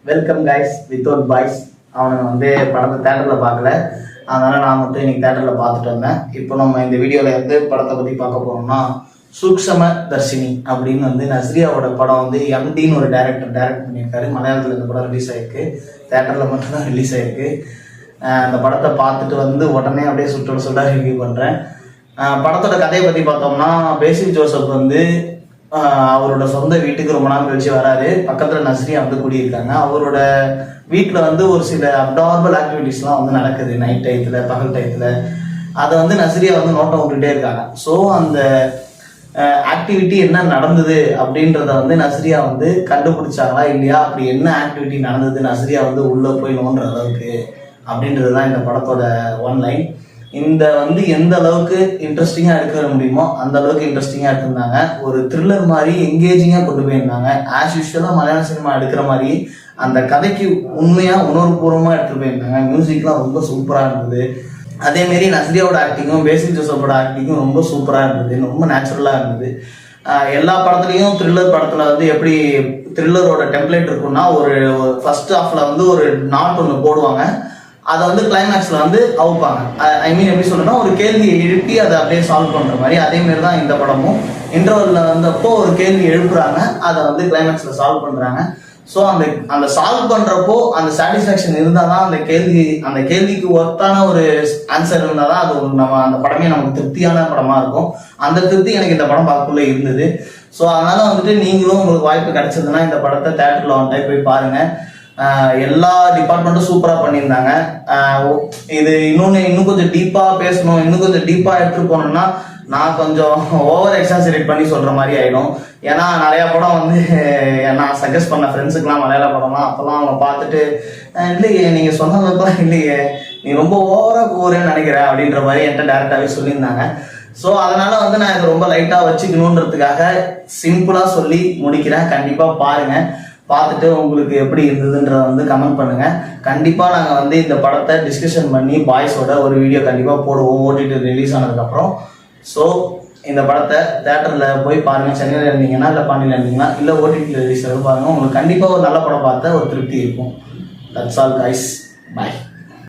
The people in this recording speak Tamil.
Welcome guys without boys. அவனுங்க வந்து படத்தை தேட்டரில் பார்க்கல, அதனால் நான் மட்டும் இன்னைக்கு தேட்டரில் பார்த்துட்டு வந்தேன். இப்போ நம்ம இந்த வீடியோவில் வந்து படத்தை பற்றி பார்க்க போகிறோம்னா, சூக்ஷம தர்ஷினி அப்படின்னு வந்து நஸ்ரியாவோட படம் வந்து எம்டின்னு ஒரு டைரக்டர் டைரக்ட் பண்ணியிருக்காரு. மலையாளத்தில் இந்த படம் ரிலீஸ் ஆகிருக்கு, தேட்டரில் மட்டும்தான் ரிலீஸ் ஆகிருக்கு. அந்த படத்தை பார்த்துட்டு வந்து உடனே அப்படியே சுட்டாக ரிவ்யூ பண்ணுறேன். படத்தோட கதையை பற்றி பார்த்தோம்னா, பேசிக் ஜோசப் வந்து அவரோட சொந்த வீட்டுக்கு ரொம்ப நாள் கழிச்சு வராரு. பக்கத்தில் நஸ்ரியா வந்து குடியிருக்காங்க. அவரோட வீட்டில் வந்து ஒரு சில அப்டார்பல் ஆக்டிவிட்டிஸ்லாம் வந்து நடக்குது நைட் டயத்தில், பகல் டயத்தில். அதை வந்து நஸ்ரியா வந்து நோட்டம் விட்டுட்டே இருக்காங்க. ஸோ அந்த ஆக்டிவிட்டி என்ன நடந்தது அப்படின்றத வந்து நஸ்ரியா வந்து கண்டுபிடிச்சாங்களா இல்லையா, அப்படி என்ன ஆக்டிவிட்டி நடந்தது நஸ்ரியா வந்து உள்ளே போய் நோண்டுற அளவுக்கு அப்படின்றது தான் இந்த படத்தோட ஒன்லைன். இந்த வந்து எந்த அளவுக்கு இன்ட்ரெஸ்டிங்காக எடுக்க முடியுமோ அந்த அளவுக்கு இன்ட்ரெஸ்டிங்காக எடுத்திருந்தாங்க. ஒரு த்ரில்லர் மாதிரி எங்கேஜிங்காக கொண்டு போயிருந்தாங்க. ஆஸ் யூஸ்வலாக மலையாள சினிமா எடுக்கிற மாதிரி அந்த கதைக்கு உண்மையாக உணர்வுபூர்வமாக எடுத்துகிட்டு போயிருந்தாங்க. மியூசிக்லாம் ரொம்ப சூப்பராக இருந்தது. அதேமாரி நஸ்ரியாவோட ஆக்டிங்கும் பேசிக் ஜோசப்போட ஆக்டிங்கும் ரொம்ப சூப்பராக இருந்தது, ரொம்ப நேச்சுரலாக இருந்தது. எல்லா படத்துலையும் த்ரில்லர் படத்தில் வந்து எப்படி த்ரில்லரோட டெம்ப்ளேட் இருக்குன்னா, ஒரு ஃபர்ஸ்ட் ஹாஃபில் வந்து ஒரு நாட் ஒன்று போடுவாங்க, அதை வந்து கிளைமேக்ஸில் வந்து அவுப்பாங்க. ஐ மீன் எப்படி சொல்லணும்னா, ஒரு கேள்வியை எழுப்பி அதை அப்படியே சால்வ் பண்ணுற மாதிரி. அதேமாரி தான் இந்த படமும் இன்டர்வலில் வந்தப்போ ஒரு கேள்வி எழுப்புறாங்க, அதை வந்து கிளைமேக்ஸில் சால்வ் பண்ணுறாங்க. ஸோ அந்த சால்வ் பண்ணுறப்போ அந்த சாட்டிஸ்ஃபேக்ஷன் இருந்தால் தான் அந்த கேள்விக்கு ஒர்த்தான ஒரு ஆன்சர் இருந்தால் தான் அது நம்ம அந்த படமே நமக்கு திருப்தியான படமாக இருக்கும். அந்த திருப்தி எனக்கு இந்த படம் பார்க்கக்குள்ளே இருந்தது. ஸோ அதனால் வந்துட்டு நீங்களும் உங்களுக்கு வாய்ப்பு கிடைச்சதுன்னா இந்த படத்தை தேட்டரில் ஒன் டைம் போய் பாருங்கள். எல்லா டிபார்ட்மெண்ட்டும் சூப்பராக பண்ணியிருந்தாங்க. இது இன்னும் கொஞ்சம் டீப்பாக பேசணும், இன்னும் கொஞ்சம் டீப்பாக எடுத்துகிட்டு போனோம்னா நான் கொஞ்சம் ஓவர் எக்ஸாஜரேட் பண்ணி சொல்கிற மாதிரி ஆகிடும். ஏன்னா நிறையா படம் வந்து நான் சஜஸ்ட் பண்ண ஃப்ரெண்ட்ஸுக்கெலாம் மலையாள படம்லாம் அப்போல்லாம் அவங்க பார்த்துட்டு இல்லையே நீங்கள் சொன்னதுக்கெல்லாம் இல்லையே, நீ ரொம்ப ஓவராக போகிறேன்னு நினைக்கிறேன் அப்படின்ற மாதிரி என்கிட்ட டேரெக்டாகவே சொல்லியிருந்தாங்க. ஸோ அதனால் வந்து நான் இதை ரொம்ப லைட்டாக வச்சுக்கணுன்றதுக்காக சிம்பிளாக சொல்லி முடிக்கிறேன். கண்டிப்பாக பாருங்கள், பார்த்துட்டு உங்களுக்கு எப்படி இருந்ததுன்றத வந்து கமெண்ட் பண்ணுங்கள். கண்டிப்பாக நாங்கள் வந்து இந்த படத்தை டிஸ்கஷன் பண்ணி பாய்ஸோட ஒரு வீடியோ கண்டிப்பாக போடுவோம் ஓடிடி ரிலீஸ் ஆனதுக்கப்புறம். ஸோ இந்த படத்தை தேட்டரில் போய் பாருங்கள். சென்னையில் இருந்தீங்கன்னா இல்லை பாண்டியில் இருந்தீங்கன்னா இல்லை ஓடிடி ரிலீஸ் பாருங்கள். உங்களுக்கு கண்டிப்பாக ஒரு நல்ல படம் பார்த்த ஒரு திருப்தி இருக்கும். That's all guys, bye.